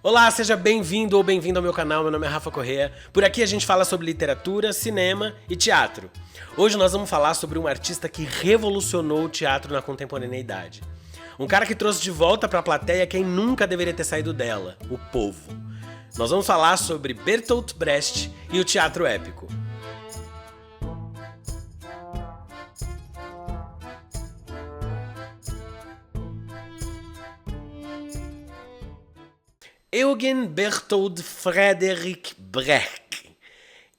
Olá, seja bem-vindo ou bem-vindo ao meu canal, meu nome é Rafa Correa. Por aqui a gente fala sobre literatura, cinema e teatro. Hoje nós vamos falar sobre um artista que revolucionou o teatro na contemporaneidade. Um cara que trouxe de volta para a plateia quem nunca deveria ter saído dela, o povo. Nós vamos falar sobre Bertolt Brecht e o teatro épico. Eugen Bertold Friedrich Brecht.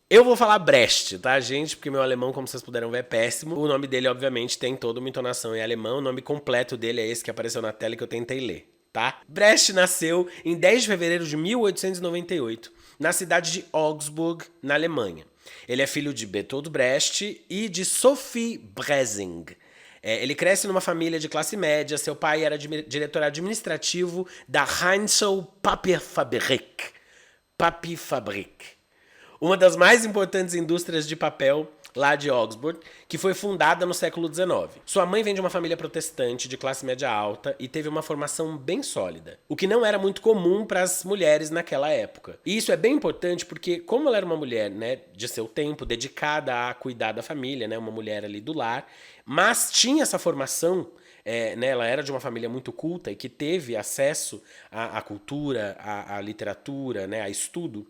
Eu vou falar Brecht, tá, gente? Porque meu alemão, como vocês puderam ver, é péssimo. O nome dele, obviamente, tem toda uma entonação em alemão. O nome completo dele é esse que apareceu na tela que eu tentei ler, tá? Brecht nasceu em 10 de fevereiro de 1898, na cidade de Augsburg, na Alemanha. Ele é filho de Bertolt Brecht e de Sophie Bressing. Ele cresce numa família de classe média, seu pai era diretor administrativo da Heinzel Papierfabrik, uma das mais importantes indústrias de papel lá de Augsburg, que foi fundada no século XIX. Sua mãe vem de uma família protestante de classe média alta e teve uma formação bem sólida, o que não era muito comum para as mulheres naquela época. E isso é bem importante porque, como ela era uma mulher, né, de seu tempo, dedicada a cuidar da família, né, uma mulher ali do lar, mas tinha essa formação, né, ela era de uma família muito culta e que teve acesso à cultura, à literatura, né, a estudo.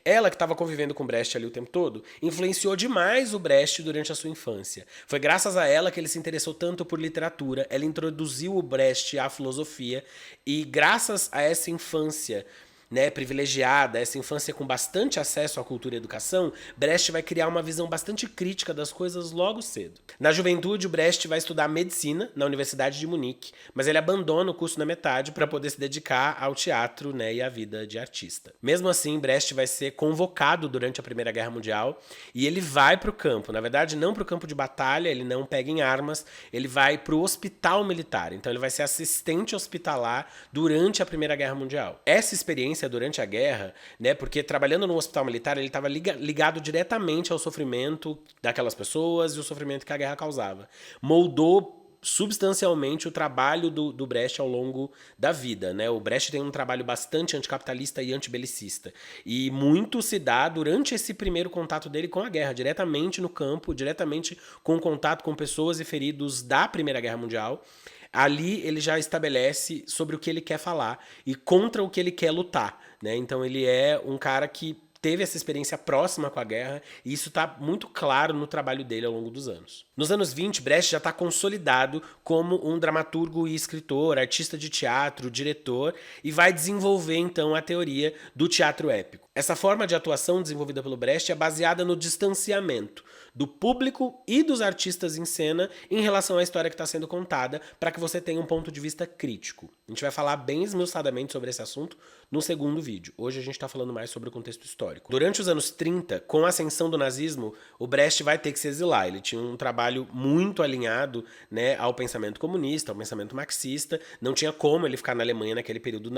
Ela, que estava convivendo com Brecht ali o tempo todo, influenciou demais o Brecht durante a sua infância. Foi graças a ela que ele se interessou tanto por literatura, ela introduziu o Brecht à filosofia e graças a essa infância, né, privilegiada, essa infância com bastante acesso à cultura e educação, Brecht vai criar uma visão bastante crítica das coisas logo cedo. Na juventude, o Brecht vai estudar medicina na Universidade de Munique, mas ele abandona o curso na metade para poder se dedicar ao teatro, né, e à vida de artista. Mesmo assim, Brecht vai ser convocado durante a Primeira Guerra Mundial e ele vai para o campo. Na verdade, não para o campo de batalha, ele não pega em armas, ele vai para o hospital militar. Então ele vai ser assistente hospitalar durante a Primeira Guerra Mundial. Essa experiência durante a guerra, né, porque trabalhando no hospital militar ele estava ligado diretamente ao sofrimento daquelas pessoas e o sofrimento que a guerra causava. Moldou substancialmente o trabalho do Brecht ao longo da vida, né? O Brecht tem um trabalho bastante anticapitalista e antibelicista. E muito se dá durante esse primeiro contato dele com a guerra, diretamente no campo, diretamente com o contato com pessoas e feridos da Primeira Guerra Mundial. Ali ele já estabelece sobre o que ele quer falar e contra o que ele quer lutar, né? Então ele é um cara que teve essa experiência próxima com a guerra e isso está muito claro no trabalho dele ao longo dos anos. Nos anos 20, Brecht já está consolidado como um dramaturgo e escritor, artista de teatro, diretor e vai desenvolver então a teoria do teatro épico. Essa forma de atuação desenvolvida pelo Brecht é baseada no distanciamento do público e dos artistas em cena em relação à história que está sendo contada, para que você tenha um ponto de vista crítico. A gente vai falar bem esmiuçadamente sobre esse assunto no segundo vídeo. Hoje a gente está falando mais sobre o contexto histórico. Durante os anos 30, com a ascensão do nazismo, o Brecht vai ter que se exilar. Ele tinha um trabalho muito alinhado, né, ao pensamento comunista, ao pensamento marxista. Não tinha como ele ficar na Alemanha naquele período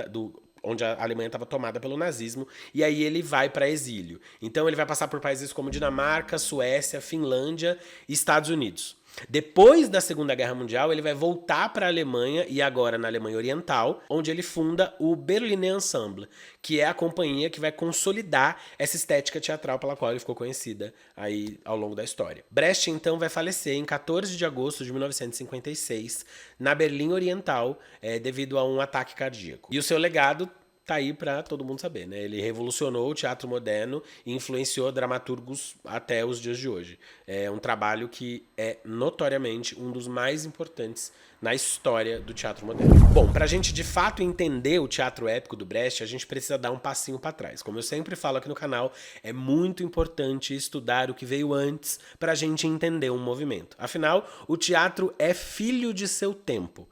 onde a Alemanha estava tomada pelo nazismo, e aí ele vai para exílio. Então ele vai passar por países como Dinamarca, Suécia, Finlândia e Estados Unidos. Depois da Segunda Guerra Mundial, ele vai voltar para a Alemanha, e agora na Alemanha Oriental, onde ele funda o Berliner Ensemble, que é a companhia que vai consolidar essa estética teatral pela qual ele ficou conhecida aí ao longo da história. Brecht, então, vai falecer em 14 de agosto de 1956, na Berlim Oriental, devido a um ataque cardíaco. E o seu legado tá aí para todo mundo saber, né? Ele revolucionou o teatro moderno e influenciou dramaturgos até os dias de hoje. É um trabalho que é notoriamente um dos mais importantes na história do teatro moderno. Bom, pra gente de fato entender o teatro épico do Brecht, a gente precisa dar um passinho para trás. Como eu sempre falo aqui no canal, é muito importante estudar o que veio antes pra gente entender um movimento. Afinal, o teatro é filho de seu tempo.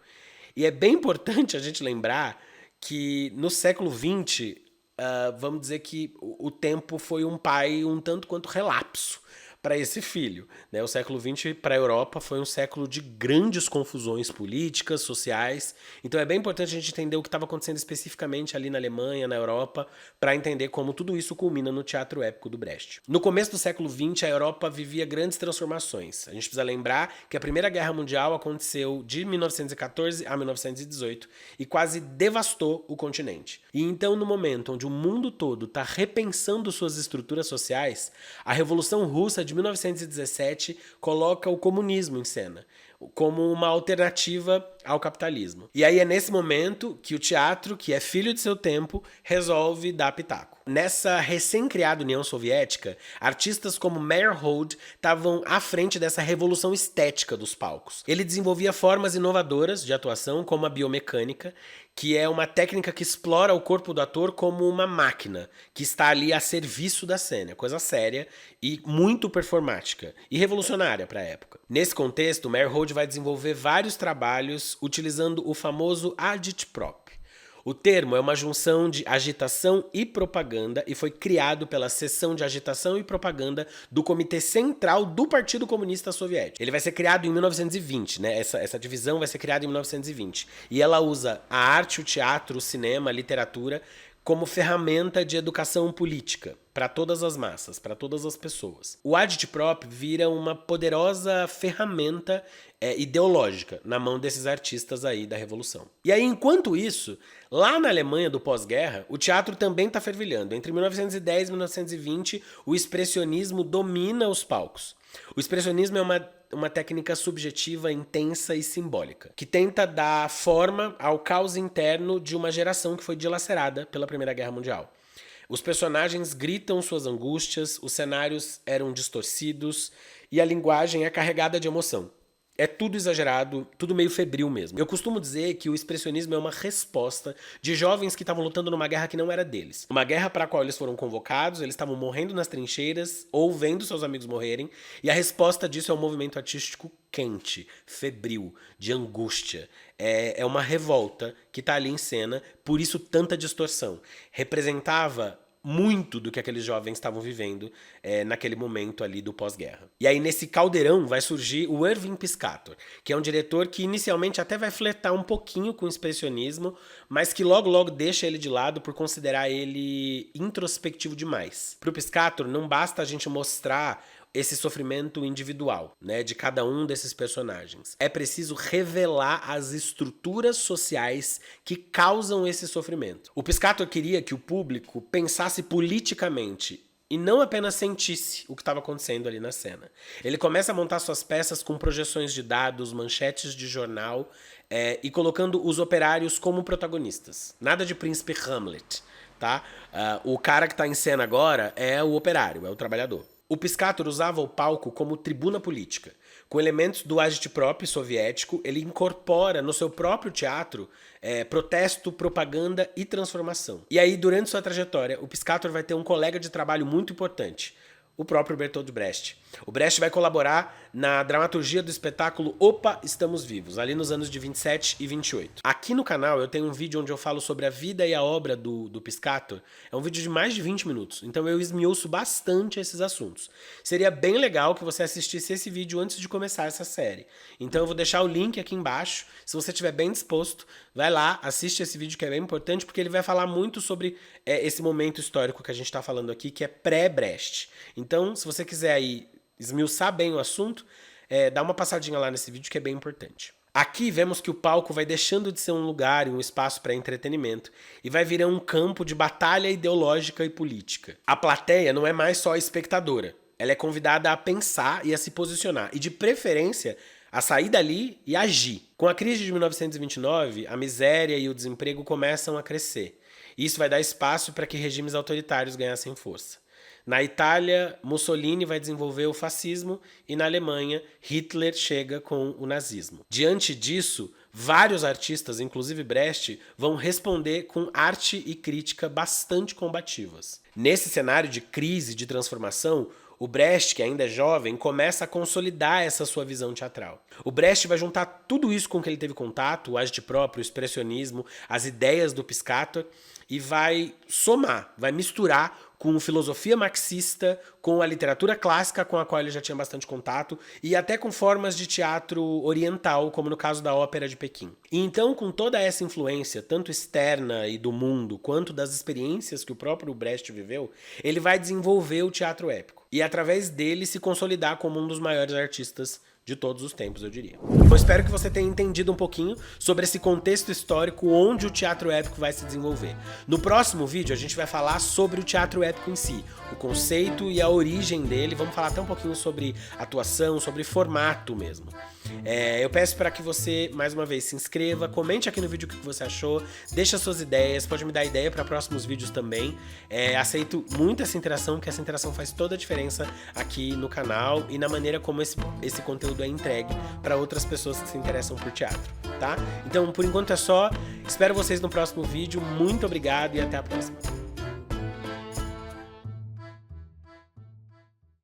E é bem importante a gente lembrar que no século XX, vamos dizer que o tempo foi um pai um tanto quanto relapso para esse filho, né? O século XX para a Europa foi um século de grandes confusões políticas, sociais. Então é bem importante a gente entender o que estava acontecendo especificamente ali na Alemanha, na Europa, para entender como tudo isso culmina no teatro épico do Brecht. No começo do século XX, a Europa vivia grandes transformações. A gente precisa lembrar que a Primeira Guerra Mundial aconteceu de 1914 a 1918 e quase devastou o continente. E então, no momento onde o mundo todo está repensando suas estruturas sociais, a Revolução Russa de 1917 coloca o comunismo em cena, como uma alternativa ao capitalismo. E aí é nesse momento que o teatro, que é filho de seu tempo, resolve dar pitaco. Nessa recém-criada União Soviética, artistas como Meyerhold estavam à frente dessa revolução estética dos palcos. Ele desenvolvia formas inovadoras de atuação, como a biomecânica, que é uma técnica que explora o corpo do ator como uma máquina, que está ali a serviço da cena, coisa séria e muito performática, e revolucionária para a época. Nesse contexto, Meyerhold vai desenvolver vários trabalhos utilizando o famoso agitprop. O termo é uma junção de agitação e propaganda e foi criado pela Seção de Agitação e Propaganda do Comitê Central do Partido Comunista Soviético. Ele vai ser criado em 1920, né? Essa divisão vai ser criada em 1920. E ela usa a arte, o teatro, o cinema, a literatura como ferramenta de educação política para todas as massas, para todas as pessoas. O agitprop vira uma poderosa ferramenta ideológica na mão desses artistas aí da Revolução. E aí, enquanto isso, lá na Alemanha do pós-guerra, o teatro também está fervilhando. Entre 1910 e 1920, o expressionismo domina os palcos. O expressionismo é uma técnica subjetiva, intensa e simbólica, que tenta dar forma ao caos interno de uma geração que foi dilacerada pela Primeira Guerra Mundial. Os personagens gritam suas angústias, os cenários eram distorcidos e a linguagem é carregada de emoção. É tudo exagerado, tudo meio febril mesmo. Eu costumo dizer que o expressionismo é uma resposta de jovens que estavam lutando numa guerra que não era deles. Uma guerra para a qual eles foram convocados, eles estavam morrendo nas trincheiras ou vendo seus amigos morrerem, e a resposta disso é um movimento artístico quente, febril, de angústia. É uma revolta que está ali em cena, por isso tanta distorção. Representava muito do que aqueles jovens estavam vivendo naquele momento ali do pós-guerra. E aí nesse caldeirão vai surgir o Irving Piscator, que é um diretor que inicialmente até vai flertar um pouquinho com o expressionismo, mas que logo logo deixa ele de lado por considerar ele introspectivo demais. Para o Piscator não basta a gente mostrar esse sofrimento individual, né, de cada um desses personagens. É preciso revelar as estruturas sociais que causam esse sofrimento. O Piscator queria que o público pensasse politicamente e não apenas sentisse o que estava acontecendo ali na cena. Ele começa a montar suas peças com projeções de dados, manchetes de jornal e colocando os operários como protagonistas. Nada de príncipe Hamlet, tá? O cara que está em cena agora é o operário, é o trabalhador. O Piscator usava o palco como tribuna política. Com elementos do agitprop soviético, ele incorpora no seu próprio teatro protesto, propaganda e transformação. E aí, durante sua trajetória, o Piscator vai ter um colega de trabalho muito importante, o próprio Bertolt Brecht. O Brecht vai colaborar na dramaturgia do espetáculo Opa, Estamos Vivos, ali nos anos de 27 e 28. Aqui no canal eu tenho um vídeo onde eu falo sobre a vida e a obra do Piscator. É um vídeo de mais de 20 minutos, então eu esmiuço bastante esses assuntos. Seria bem legal que você assistisse esse vídeo antes de começar essa série. Então eu vou deixar o link aqui embaixo. Se você estiver bem disposto, vai lá, assiste esse vídeo que é bem importante, porque ele vai falar muito sobre esse momento histórico que a gente está falando aqui, que é pré-Brecht. Então, se você quiser aí esmiuçar bem o assunto, dá uma passadinha lá nesse vídeo que é bem importante. Aqui vemos que o palco vai deixando de ser um lugar e um espaço para entretenimento e vai virar um campo de batalha ideológica e política. A plateia não é mais só espectadora, ela é convidada a pensar e a se posicionar e, de preferência, a sair dali e agir. Com a crise de 1929, a miséria e o desemprego começam a crescer. Isso vai dar espaço para que regimes autoritários ganhassem força. Na Itália, Mussolini vai desenvolver o fascismo e na Alemanha, Hitler chega com o nazismo. Diante disso, vários artistas, inclusive Brecht, vão responder com arte e crítica bastante combativas. Nesse cenário de crise, de transformação, O Brecht, que ainda é jovem, começa a consolidar essa sua visão teatral. O Brecht vai juntar tudo isso com que ele teve contato, o agite próprio, o expressionismo, as ideias do Piscator, e vai somar, vai misturar com filosofia marxista, com a literatura clássica com a qual ele já tinha bastante contato, e até com formas de teatro oriental, como no caso da Ópera de Pequim. E então, com toda essa influência, tanto externa e do mundo, quanto das experiências que o próprio Brecht viveu, ele vai desenvolver o teatro épico. E através dele se consolidar como um dos maiores artistas de todos os tempos, eu diria. Eu espero que você tenha entendido um pouquinho sobre esse contexto histórico onde o teatro épico vai se desenvolver. No próximo vídeo a gente vai falar sobre o teatro épico em si, o conceito e a origem dele, vamos falar até um pouquinho sobre atuação, sobre formato mesmo. Eu peço para que você, mais uma vez, se inscreva, comente aqui no vídeo o que você achou, deixa suas ideias, pode me dar ideia para próximos vídeos também. Aceito muito essa interação, porque essa interação faz toda a diferença aqui no canal e na maneira como esse conteúdo é entregue para outras pessoas que se interessam por teatro, tá? Então, por enquanto é só. Espero vocês no próximo vídeo. Muito obrigado e até a próxima.